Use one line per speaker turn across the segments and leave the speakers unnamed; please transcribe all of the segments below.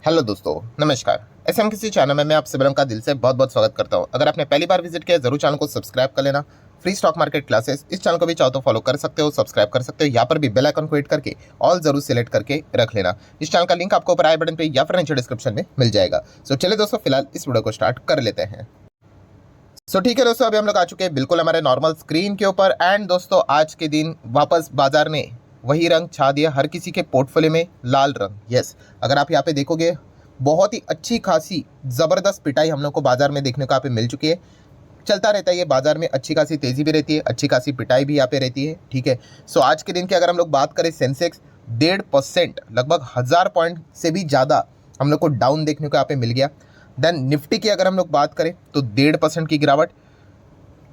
Hello दोस्तों, नमस्कार। SM किसी चैनल में मैं आप सभी का दिल से बहुत बहुत स्वागत करता हूं। अगर आपने पहली बार विजिट किया जरूर चैनल को सब्सक्राइब कर लेना। फ्री स्टॉक मार्केट क्लासेस इस चैनल को भी चाहो तो फॉलो कर सकते हो, सब्सक्राइब कर सकते हो। यहाँ पर भी बेल आइकन को हिट करके ऑल जरूर सिलेक्ट करके रख लेना। इस चैनल का लिंक आपको ऊपर आई बटन पे या फिर नीचे डिस्क्रिप्शन में मिल जाएगा। सो चलिए दोस्तों, फिलहाल इस वीडियो को स्टार्ट कर लेते हैं। ठीक है दोस्तों, अभी हम लोग आ चुके हैं बिल्कुल हमारे नॉर्मल स्क्रीन के ऊपर। एंड दोस्तों, आज के दिन वापस बाजार ने वही रंग छा दिया, हर किसी के पोर्टफोलियो में लाल रंग। यस, अगर आप यहाँ पे देखोगे बहुत ही अच्छी खासी ज़बरदस्त पिटाई हम लोग को बाजार में देखने को यहाँ पे मिल चुकी है। चलता रहता है ये बाजार में, अच्छी खासी तेज़ी भी रहती है, अच्छी खासी पिटाई भी यहाँ पे रहती है। ठीक है, सो आज के दिन की अगर हम लोग बात करें, सेंसेक्स 1.5% लगभग 1000 पॉइंट से भी ज़्यादा हम लोग को डाउन देखने को यहाँ पे मिल गया। देन निफ्टी की अगर हम लोग बात करें तो 1.5% की गिरावट,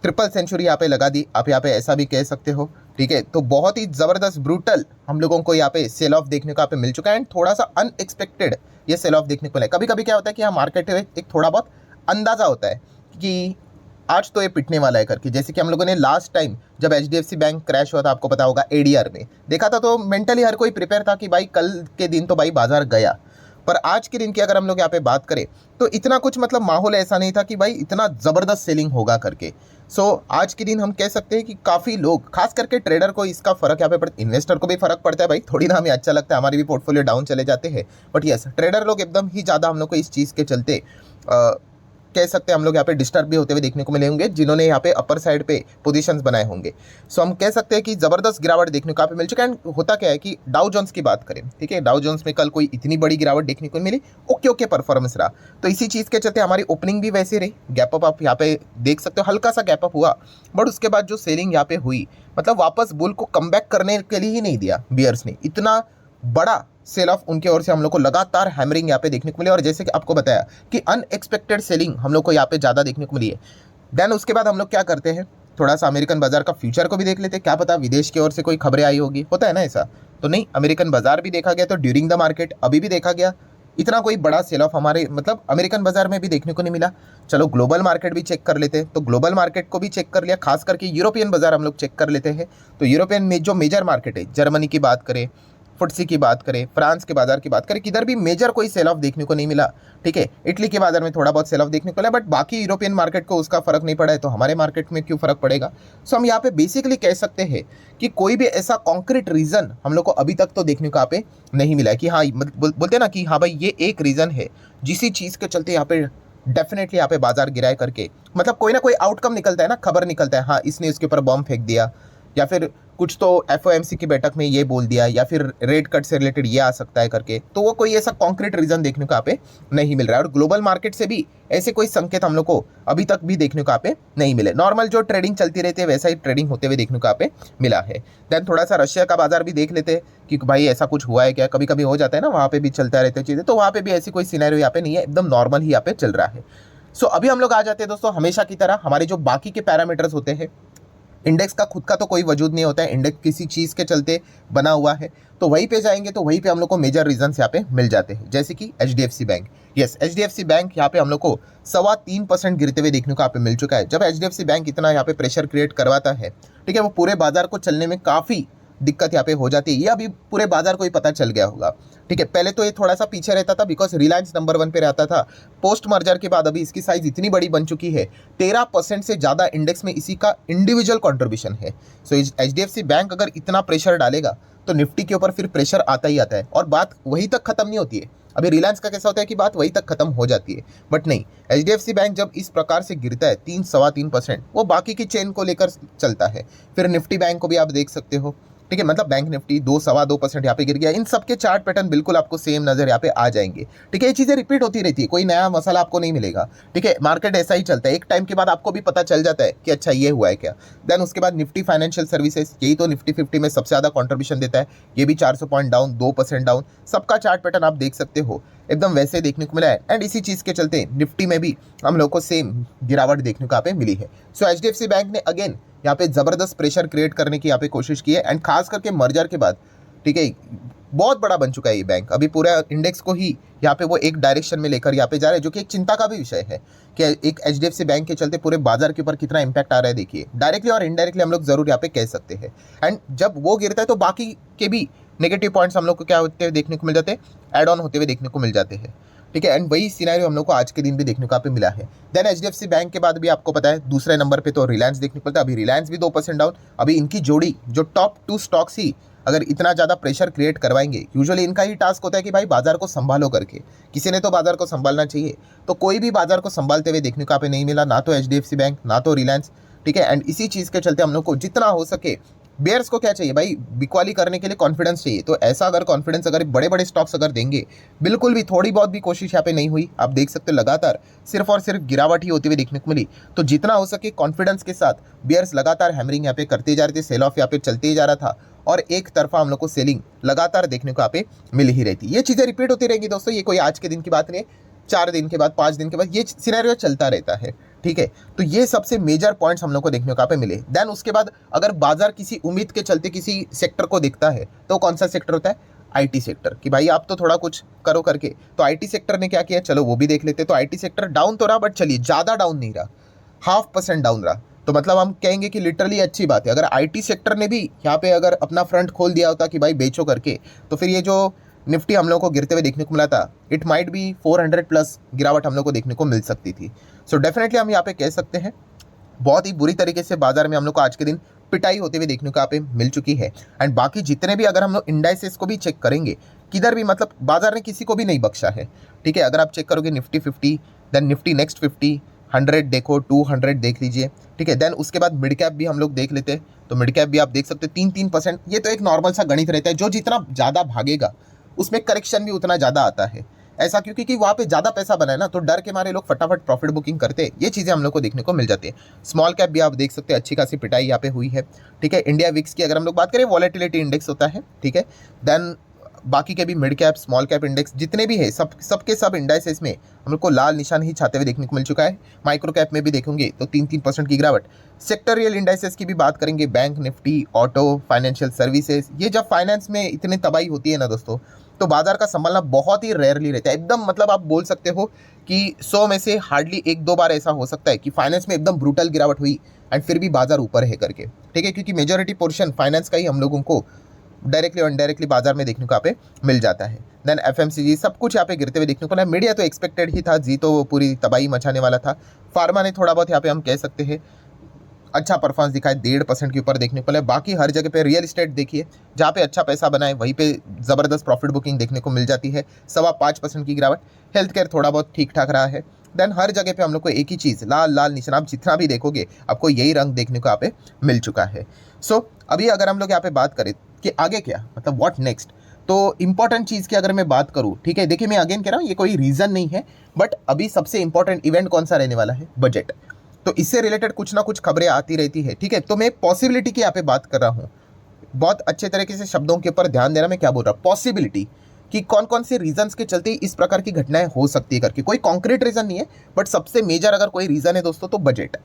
ट्रिपल सेंचुरी यहाँ पे लगा दी, आप यहाँ पे ऐसा भी कह सकते हो। ठीक है, तो बहुत ही ज़बरदस्त ब्रूटल हम लोगों को यहाँ पे सेल ऑफ देखने को यहाँ पे मिल चुका है। एंड थोड़ा सा अनएक्सपेक्टेड ये सेल ऑफ देखने को मिला। कभी कभी क्या होता है कि यहाँ मार्केट में एक थोड़ा बहुत अंदाज़ा होता है कि आज तो ये पिटने वाला है करके। जैसे कि हम लोगों ने लास्ट टाइम जब HDFC बैंक क्रैश हुआ था, आपको पता होगा, ADR में देखा था, तो मेंटली हर कोई प्रिपेयर था कि भाई कल के दिन तो भाई बाजार गया। पर आज के दिन की अगर हम लोग यहाँ पे बात करें तो इतना कुछ मतलब माहौल ऐसा नहीं था कि भाई इतना ज़बरदस्त सेलिंग होगा करके। आज के दिन हम कह सकते हैं कि काफ़ी लोग, खास करके ट्रेडर को इसका फ़र्क यहाँ पे पड़ता है। इन्वेस्टर को भी फ़र्क पड़ता है भाई, थोड़ी ना हमें अच्छा लगता है, हमारी भी पोर्टफोलियो डाउन चले जाते हैं। बट यस, ट्रेडर लोग एकदम ही ज़्यादा हम लोग को इस चीज़ के चलते कह सकते हैं हम लोग यहाँ पे डिस्टर्ब भी होते हुए देखने को मिले होंगे, जिन्होंने यहाँ पे अपर साइड पे पोजीशंस बनाए होंगे। हम कह सकते हैं कि ज़बरदस्त गिरावट देखने को यहाँ पे मिल चुका है। एंड होता क्या है कि डाउ जोन्स की बात करें, ठीक है, डाउ जोन्स में कल कोई इतनी बड़ी गिरावट देखने को मिली, ओके ओके परफॉर्मेंस रहा। तो इसी चीज़ के चलते हमारी ओपनिंग भी वैसे रही, गैप अप आप यहाँ पे देख सकते हो, हल्का सा गैप अप हुआ। बट उसके बाद जो सेलिंग यहाँ पे हुई, मतलब वापस बुल को कम बैक करने के लिए ही नहीं दिया बियर्स ने। इतना बड़ा सेल ऑफ उनके ओर से हम लोग को लगातार हैमरिंग यहाँ पे देखने को मिली। और जैसे कि आपको बताया कि अनएक्सपेक्टेड सेलिंग हम लोग को यहाँ पे ज़्यादा देखने को मिली है। देन उसके बाद हम लोग क्या करते हैं, थोड़ा सा अमेरिकन बाजार का फ्यूचर को भी देख लेते हैं। क्या पता विदेश की ओर से कोई खबरें आई होगी, होता है ना ऐसा। तो नहीं, अमेरिकन बाजार भी देखा गया, तो ड्यूरिंग द मार्केट अभी भी देखा गया, इतना कोई बड़ा सेल ऑफ हमारे मतलब अमेरिकन बाजार में भी देखने को नहीं मिला। चलो ग्लोबल मार्केट भी चेक कर लेते हैं, तो ग्लोबल मार्केट को भी चेक कर लिया, खास करके यूरोपियन बाजार हम लोग चेक कर लेते हैं। तो यूरोपियन में जो मेजर मार्केट है, जर्मनी की बात करें, फुटसी की बात करें, फ्रांस के बाजार की बात करें, किधर भी मेजर कोई सेल ऑफ देखने को नहीं मिला। ठीक है, इटली के बाजार में थोड़ा बहुत सेल ऑफ देखने को मिला, बट बाकी यूरोपियन मार्केट को उसका फर्क नहीं पड़ा है, तो हमारे मार्केट में क्यों फर्क पड़ेगा। हम यहाँ पे बेसिकली कह सकते हैं कि कोई भी ऐसा कॉन्क्रीट रीजन हम लोग को अभी तक तो देखने को यहाँ पे नहीं मिला है कि हाँ, बोलते ना कि हाँ भाई ये एक रीजन है जिसी चीज़ के चलते यहाँ पे डेफिनेटली यहाँ पे बाजार गिराए करके, मतलब कोई ना कोई आउटकम निकलता है ना, खबर निकलता है, हाँ इसने इसके ऊपर बॉम्ब फेंक दिया, या फिर कुछ तो FOMC की बैठक में ये बोल दिया, या फिर रेट कट से रिलेटेड ये आ सकता है करके। तो वो कोई ऐसा कॉन्क्रीट रीजन देखने को यहाँ पे नहीं मिल रहा है। और ग्लोबल मार्केट से भी ऐसे कोई संकेत हम लोग को अभी तक भी देखने को यहाँ पे नहीं मिले। नॉर्मल जो ट्रेडिंग चलती रहती है वैसा ही ट्रेडिंग होते हुए देखने को यहाँ पे मिला है। देन थोड़ा सा रशिया का बाजार भी देख लेते हैं कि भाई ऐसा कुछ हुआ है क्या। कभी कभी हो जाता है ना, वहाँ पे भी चलता रहता है चीज़ें, तो वहाँ पे भी ऐसी कोई सिनेरियो यहाँ पे नहीं है, एकदम नॉर्मल ही यहाँ पे चल रहा है। अभी हम लोग आ जाते हैं दोस्तों, हमेशा की तरह हमारे जो बाकी के पैरामीटर्स होते हैं। इंडेक्स का खुद का तो कोई वजूद नहीं होता है, इंडेक्स किसी चीज़ के चलते बना हुआ है, तो वहीं पे जाएंगे तो वहीं पे हम लोग को मेजर रीजंस यहाँ पे मिल जाते हैं। जैसे कि HDFC bank, yes HDFC bank यहाँ पे हम लोग को 3.25% गिरते हुए देखने को यहाँ पे मिल चुका है। जब HDFC बैंक इतना यहाँ पे प्रेशर क्रिएट करवाता है, ठीक है, वो पूरे बाजार को चलने में काफ़ी दिक्कत यहाँ पे हो जाती है। ये अभी पूरे बाजार को ही पता चल गया होगा। ठीक है, पहले तो ये थोड़ा सा पीछे रहता था बिकॉज रिलायंस नंबर 1 पे रहता था। पोस्ट मर्जर के बाद अभी इसकी साइज इतनी बड़ी बन चुकी है, 13% से ज़्यादा इंडेक्स में इसी का इंडिविजुअल कंट्रीब्यूशन है। HDFC बैंक अगर इतना प्रेशर डालेगा तो निफ्टी के ऊपर फिर प्रेशर आता ही आता है, और बात वहीं तक खत्म नहीं होती है। अभी रिलायंस का कैसा होता है कि बात वहीं तक खत्म हो जाती है, बट नहीं, HDFC बैंक जब इस प्रकार से गिरता है 3-3.25%, वो बाकी की चेन को लेकर चलता है। फिर निफ्टी बैंक को भी आप देख सकते हो, ठीक है, मतलब बैंक निफ्टी 2-2.25% यहाँ पे गिर गया। इन सबके चार्ट पैटर्न बिल्कुल आपको सेम नजर यहाँ पे आ जाएंगे। ठीक है, ये चीज़ें रिपीट होती रहती है, कोई नया मसाला आपको नहीं मिलेगा। ठीक है, मार्केट ऐसा ही चलता है, एक टाइम के बाद आपको भी पता चल जाता है कि अच्छा ये हुआ है क्या। देन उसके बाद निफ्टी फाइनेंशियल सर्विसेज, यही तो निफ्टी 50 में सबसे ज़्यादा कॉन्ट्रीब्यूशन देता है, ये भी 400 पॉइंट डाउन, 2% डाउन। सबका चार्ट पैटर्न आप देख सकते हो, एकदम वैसे देखने को मिला है। एंड इसी चीज़ के चलते निफ्टी में भी हम लोग को सेम गिरावट देखने को यहाँ पे मिली है। HDFC बैंक ने अगेन यहाँ पे ज़बरदस्त प्रेशर क्रिएट करने की यहाँ पे कोशिश की है। एंड खास करके मर्जर के बाद, ठीक है, बहुत बड़ा बन चुका है ये बैंक। अभी पूरा इंडेक्स को ही यहाँ पे वो एक डायरेक्शन में लेकर यहाँ पे जा रहे हैं, जो कि एक चिंता का भी विषय है कि एक HDFC बैंक के चलते पूरे बाजार के ऊपर कितना इंपैक्ट आ रहा है। देखिए, डायरेक्टली और इनडायरेक्टली हम लोग जरूर यहाँ पे कह सकते हैं। एंड जब वो गिरता है तो बाकी के भी नेगेटिव पॉइंट्स हम लोग को क्या होते हुए देखने को मिल जाते हैं, एड ऑन होते हुए देखने को मिल जाते हैं। ठीक है, एंड वही सिनेरियो हम लोग को आज के दिन भी देखने को यहाँ पे मिला है। देन एचडीएफसी बैंक के बाद भी आपको पता है दूसरे नंबर पे तो रिलायंस देखने को मिलता है। अभी रिलायंस भी 2% डाउन। अभी इनकी जोड़ी जो टॉप 2 स्टॉक्स ही अगर इतना ज़्यादा प्रेशर क्रिएट करवाएंगे, यूजुअली इनका ही टास्क होता है कि भाई बाजार को संभालो करके, किसी ने तो बाजार को संभालना चाहिए। तो कोई भी बाजार को संभालते हुए देखने को यहाँ पे नहीं मिला, ना तो एचडीएफसी बैंक ना तो रिलायंस। ठीक है, एंड इसी चीज़ के चलते हम लोग को जितना हो सके, बेयर्स को क्या चाहिए भाई, बिकवाली करने के लिए कॉन्फिडेंस चाहिए। तो ऐसा अगर कॉन्फिडेंस अगर बड़े बड़े स्टॉक्स अगर देंगे, बिल्कुल भी थोड़ी बहुत भी कोशिश यहाँ पे नहीं हुई, आप देख सकते हो लगातार सिर्फ और सिर्फ गिरावट ही होती हुई देखने को मिली। तो जितना हो सके कॉन्फिडेंस के साथ बेयर्स लगातार हैमरिंग यहाँ पे करते जा रहे थे, सेल ऑफ यहाँ पे चलते ही जा रहा था, और एक तरफा हम लोग को सेलिंग लगातार देखने को यहाँ पे मिल ही रही थी। ये चीज़ें रिपीट होती रहेंगी दोस्तों, ये कोई आज के दिन की बात नहीं है, 4 दिन के बाद 5 दिन के बाद ये सिनेरियो चलता रहता है। ठीक है, तो ये सबसे मेजर पॉइंट्स हम लोग को देखने को यहाँ पे मिले। देन उसके बाद अगर बाजार किसी उम्मीद के चलते किसी सेक्टर को देखता है, तो कौन सा सेक्टर होता है, आईटी सेक्टर, कि भाई आप तो थोड़ा कुछ करो करके। तो आईटी सेक्टर ने क्या किया, चलो वो भी देख लेते। तो आईटी सेक्टर डाउन तो रहा, बट चलिए ज़्यादा डाउन नहीं रहा, 0.5% डाउन रहा। तो मतलब हम कहेंगे कि लिटरली अच्छी बात है। अगर आईटी सेक्टर ने भी यहाँ पे अगर अपना फ्रंट खोल दिया होता कि भाई बेचो करके, तो फिर ये जो निफ्टी हम लोग को गिरते हुए देखने को मिला था, इट माइट बी 400 प्लस गिरावट हम लोग को देखने को मिल सकती थी। सो डेफिनेटली हम यहाँ पे कह सकते हैं बहुत ही बुरी तरीके से बाजार में हम लोग को आज के दिन पिटाई होते हुए देखने को यहाँ पे मिल चुकी है। एंड बाकी जितने भी अगर हम लोग इंडाइसेस को भी चेक करेंगे, किधर भी मतलब बाजार ने किसी को भी नहीं बख्शा है। ठीक है, अगर आप चेक करोगे निफ्टी 50, देन निफ्टी नेक्स्ट 50, 100 देखो, 200 देख लीजिए। ठीक है, देन उसके बाद मिड कैप भी हम लोग देख लेते हैं, तो मिड कैप भी आप देख सकते हैं 3-3%। ये तो एक नॉर्मल सा गणित रहता है, जो जितना ज़्यादा भागेगा उसमें करेक्शन भी उतना ज़्यादा आता है। ऐसा क्यों, क्योंकि वहाँ पे ज़्यादा पैसा बना है ना, तो डर के मारे लोग फटाफट प्रॉफिट बुकिंग करते हैं। ये चीज़ें हम लोग को देखने को मिल जाती है। स्मॉल कैप भी आप देख सकते हैं, अच्छी खासी पिटाई यहाँ पे हुई है। ठीक है, इंडिया विक्स की अगर हम लोग बात करें, वॉलेटिलिटी इंडेक्स होता है। ठीक है, देन बाकी के भी mid cap small cap index जितने भी है, सब इंडाइसेस में हम लोग को लाल निशान ही छाते हुए देखने को मिल चुका है। माइक्रो कैप में भी देखेंगे तो 3-3% की गिरावट। सेक्टरियल इंडाइसेस की भी बात करेंगे, bank Nifty, auto, financial services. ये जब फाइनेंस में इतनी तबाही होती है ना दोस्तों, तो बाजार का संभालना बहुत ही रेयरली रहता है। एकदम मतलब आप बोल सकते हो कि 100 में से हार्डली 1-2 बार ऐसा हो सकता है कि फाइनेंस में एकदम ब्रूटल गिरावट हुई एंड फिर भी बाजार ऊपर है करके। ठीक है, क्योंकि मेजॉरिटी पोर्शन फाइनेंस का ही हम लोगों को डायरेक्टली और इनडायरेक्टली बाजार में देखने को यहाँ पे मिल जाता है। देन एफएमसीजी सब कुछ यहाँ पे गिरते हुए देखने को मिला। मीडिया तो एक्सपेक्टेड ही था, जी तो पूरी तबाही मचाने वाला था। फार्मा ने थोड़ा बहुत यहाँ पे हम कह सकते हैं अच्छा परफॉर्मेंस दिखाए, 1.5% के ऊपर देखने को मिला। बाकी हर जगह पे रियल इस्टेट देखिए, जहाँ पे अच्छा पैसा बना है वहीं पे ज़बरदस्त प्रॉफिट बुकिंग देखने को मिल जाती है, 5.25% की गिरावट। हेल्थ केयर थोड़ा बहुत ठीक ठाक रहा है। देन हर जगह पे हम लोग को एक ही चीज़, लाल लाल निशान, आप जितना भी देखोगे आपको यही रंग देखने को यहाँ पे मिल चुका है। सो अभी अगर हम लोग यहाँ पे बात करें कि आगे क्या, मतलब व्हाट नेक्स्ट, तो इंपॉर्टेंट चीज़ की अगर मैं बात करूँ, ठीक है, देखिए मैं अगेन कह रहा हूँ ये कोई रीज़न नहीं है, बट अभी सबसे इंपॉर्टेंट इवेंट कौन सा रहने वाला है, बजट। तो इससे रिलेटेड कुछ ना कुछ खबरें आती रहती है। ठीक है, तो मैं पॉसिबिलिटी की यहाँ पे बात कर रहा हूँ, बहुत अच्छे तरीके से शब्दों के ऊपर ध्यान देना। मैं क्या बोल रहा हूँ, पॉसिबिलिटी कि कौन कौन से रीजंस के चलते इस प्रकार की घटनाएं हो सकती है करके। कोई कॉन्क्रीट रीजन नहीं है, बट सबसे मेजर अगर कोई रीजन है दोस्तों तो बजट।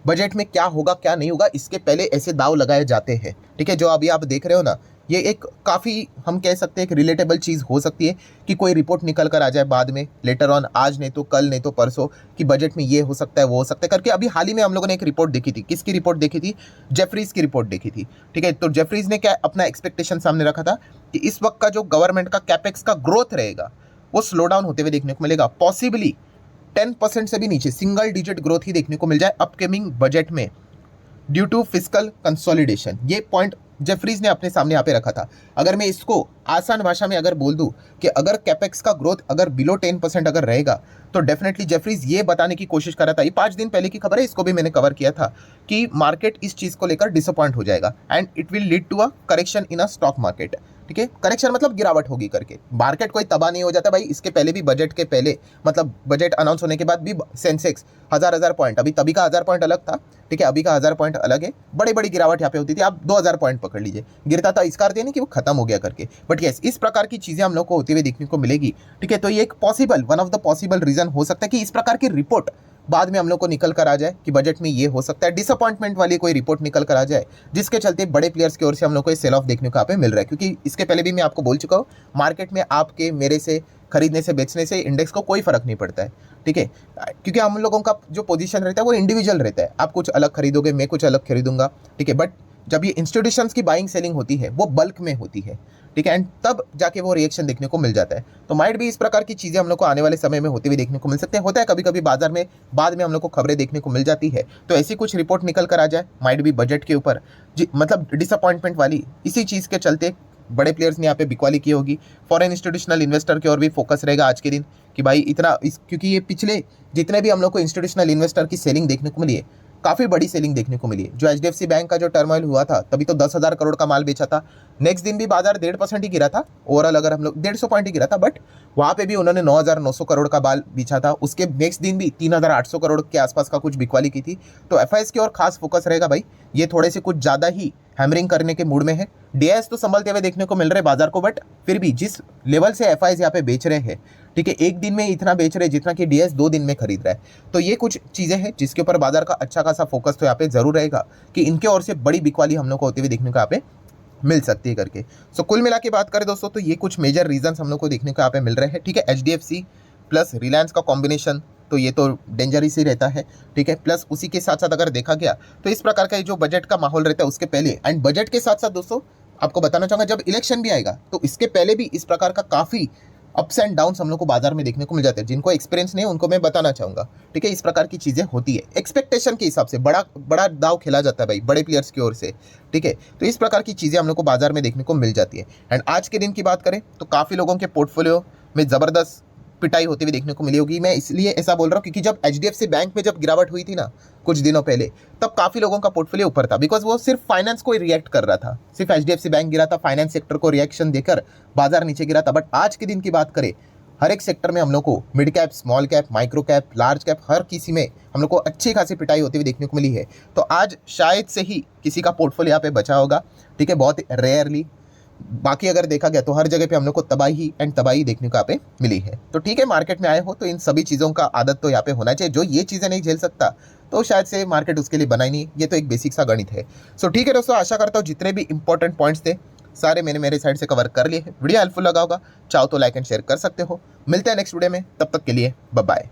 बजट में क्या होगा क्या नहीं होगा, इसके पहले ऐसे दाव लगाए जाते हैं। ठीक है, जो अभी आप देख रहे हो ना, ये एक काफ़ी हम कह सकते हैं एक रिलेटेबल चीज़ हो सकती है कि कोई रिपोर्ट निकल कर आ जाए बाद में, लेटर ऑन, आज नहीं तो कल नहीं तो परसों, कि बजट में ये हो सकता है वो हो सकता है करके। अभी हाल ही में हम लोगों ने एक रिपोर्ट देखी थी, किसकी रिपोर्ट देखी थी, जेफरीज की रिपोर्ट देखी थी। ठीक है, तो जेफरीज ने क्या अपना एक्सपेक्टेशन सामने रखा था कि इस वक्त का जो गवर्नमेंट का कैपेक्स का ग्रोथ रहेगा वो स्लो डाउन होते हुए देखने को मिलेगा। पॉसिबली 10% से भी नीचे सिंगल डिजिट ग्रोथ ही देखने को मिल जाए अपकमिंग बजट में, ड्यू टू फिस्कल कंसोलिडेशन। ये पॉइंट जेफरीज ने अपने सामने यहाँ पे रखा था। अगर मैं इसको आसान भाषा में अगर बोल दूं कि अगर कैपेक्स का ग्रोथ अगर बिलो 10% अगर रहेगा, तो डेफिनेटली जेफरीज ये बताने की कोशिश कर रहा था, ये 5 दिन पहले की खबर है, इसको भी मैंने कवर किया था, कि मार्केट इस चीज़ को लेकर डिसअपॉइंट हो जाएगा and it will lead to a correction in a stock market. ठीक है, करेक्शन मतलब गिरावट होगी करके। मार्केट कोई तबाह नहीं हो जाता भाई, इसके पहले भी बजट के पहले, मतलब बजट अनाउंस होने के बाद भी सेंसेक्स 1000 पॉइंट, अभी तभी का 1000 पॉइंट अलग था। ठीक है, अभी का 1000 पॉइंट अलग है, बड़ी बड़ी गिरावट यहाँ पे होती थी। आप 2000 पॉइंट पकड़ लीजिए, गिरता था, इसका अर्थ नहीं कि वो खत्म हो गया करके, बट यस इस प्रकार की चीज़ें हम लोग को होती हुई देखने को मिलेगी। ठीक है, तो ये एक possible one of the possible reason हो सकता है कि इस प्रकार की रिपोर्ट बाद में हम लोग को निकल कर आ जाए कि बजट में ये हो सकता है, डिसअपॉइंटमेंट वाली कोई रिपोर्ट निकल कर आ जाए, जिसके चलते बड़े प्लेयर्स की ओर से हम लोग को सेल ऑफ देखने को यहाँ पे मिल रहा है। क्योंकि इसके पहले भी मैं आपको बोल चुका हूँ, मार्केट में आपके मेरे से खरीदने से बेचने से इंडेक्स को कोई फर्क नहीं पड़ता है। ठीक है, क्योंकि हम लोगों का जो पोजीशन रहता है वो इंडिविजुअल रहता है, आप कुछ अलग खरीदोगे, मैं कुछ अलग खरीदूंगा। ठीक है, बट जब ये इंस्टीट्यूशंस की बाइंग सेलिंग होती है वो बल्क में होती है। ठीक है, एंड तब जाके वो रिएक्शन देखने को मिल जाता है। तो माइट भी इस प्रकार की चीज़ें हम लोग को आने वाले समय में होते हुए देखने को मिल सकते हैं। होता है कभी कभी बाजार में बाद में हम लोग को खबरें देखने को मिल जाती है, तो ऐसी कुछ रिपोर्ट निकल कर आ जाए माइट भी बजट के ऊपर मतलब डिसअपॉइंटमेंट वाली, इसी चीज़ के चलते बड़े प्लेयर्स ने यहाँ पे बिकवाली की होगी। फॉरेन इंस्टीट्यूशनल इन्वेस्टर की ओर भी फोकस रहेगा आज के दिन कि भाई इतना क्योंकि ये पिछले जितने भी हम लोग को इंस्टीट्यूशनल इन्वेस्टर की सेलिंग देखने को मिली है, काफ़ी बड़ी सेलिंग देखने को मिली है। जो HDFC बैंक का जो टर्मोइल हुआ था तभी तो 10,000 करोड़ का माल बेचा था। नेक्स्ट दिन भी बाजार 1.5% ही गिरा था, ओवरऑल अगर हम लोग 150 पॉइंट ही गिरा था, बट वहाँ पे भी उन्होंने 9,900 करोड़ का माल बेचा था। उसके नेक्स्ट दिन भी 3,800 करोड़ के आसपास का कुछ बिकवाली की थी। तो FIs की ओर खास फोकस रहेगा भाई, ये थोड़े से कुछ ज़्यादा ही हैमरिंग करने के मूड में है। DIs तो संभलते हुए देखने को मिल रहे बाजार को, बट फिर भी जिस लेवल से FIs यहाँ पे बेच रहे हैं, ठीक है, एक दिन में इतना बेच रहे जितना कि DIs 2 दिन में खरीद रहा है। तो ये कुछ चीज़ें हैं जिसके ऊपर बाजार का अच्छा खासा फोकस तो यहाँ पे जरूर रहेगा कि इनके ओर से बड़ी बिकवाली हम लोग को होते हुए देखने को यहाँ पे मिल सकती है करके। सो कुल मिला के बात करें दोस्तों, तो ये कुछ मेजर रीजंस हम लोग को देखने को यहाँ पे मिल रहे हैं। ठीक है, HDFC प्लस रिलायंस का कॉम्बिनेशन तो ये तो डेंजरस ही रहता है। ठीक है, प्लस उसी के साथ साथ अगर देखा गया तो इस प्रकार का जो बजट का माहौल रहता है उसके पहले, एंड बजट के साथ साथ दोस्तों आपको बताना चाहूंगा जब इलेक्शन भी आएगा तो इसके पहले भी इस प्रकार का काफ़ी अप्स एंड डाउन्स हम लोग को बाजार में देखने को मिल जाते हैं। जिनको एक्सपीरियंस नहीं उनको मैं बताना चाहूंगा। ठीक है, इस प्रकार की चीज़ें होती है, एक्सपेक्टेशन के हिसाब से बड़ा बड़ा दाव खेला जाता है भाई बड़े प्लेयर्स की ओर से। ठीक है, तो इस प्रकार की चीज़ें हम लोग को बाजार में देखने को मिल जाती है। एंड आज के दिन की बात करें तो काफ़ी लोगों के पोर्टफोलियो में ज़बरदस्त पिटाई होती हुई देखने को मिली होगी। मैं इसलिए ऐसा बोल रहा हूँ क्योंकि जब HDFC बैंक में जब गिरावट हुई थी ना कुछ दिनों पहले, तब काफ़ी लोगों का पोर्टफोलियो ऊपर था, बिकॉज वो सिर्फ फाइनेंस को ही रिएक्ट कर रहा था। सिर्फ HDFC बैंक गिरा था, फाइनेंस सेक्टर को रिएक्शन देकर बाजार नीचे गिरा था। बट आज के दिन की बात करें, हर एक सेक्टर में हम लोग को mid cap, small cap, micro cap, large cap, हर किसी में हम लोग को अच्छी खासी पिटाई होती हुई देखने को मिली है। तो आज शायद से ही किसी का पोर्टफोलियो यहाँ पे बचा होगा। ठीक है, बहुत रेयरली। बाकी अगर देखा गया तो हर जगह पे हम लोग को तबाही एंड तबाही देखने को यहाँ पे मिली है। तो ठीक है, मार्केट में आए हो तो इन सभी चीज़ों का आदत तो यहाँ पे होना चाहिए। जो ये चीज़ें नहीं झेल सकता तो शायद से मार्केट उसके लिए बना ही नहीं, ये तो एक बेसिक सा गणित है। सो ठीक है दोस्तों, आशा करता हूँ जितने भी इंपॉर्टेंट पॉइंट्स थे सारे मैंने मेरे साइड से कवर कर लिए हैं। वीडियो हेल्पफुल लगा होगा, चाहो तो लाइक एंड शेयर कर सकते हो। मिलते हैं नेक्स्ट वीडियो में, तब तक के लिए बाय बाय।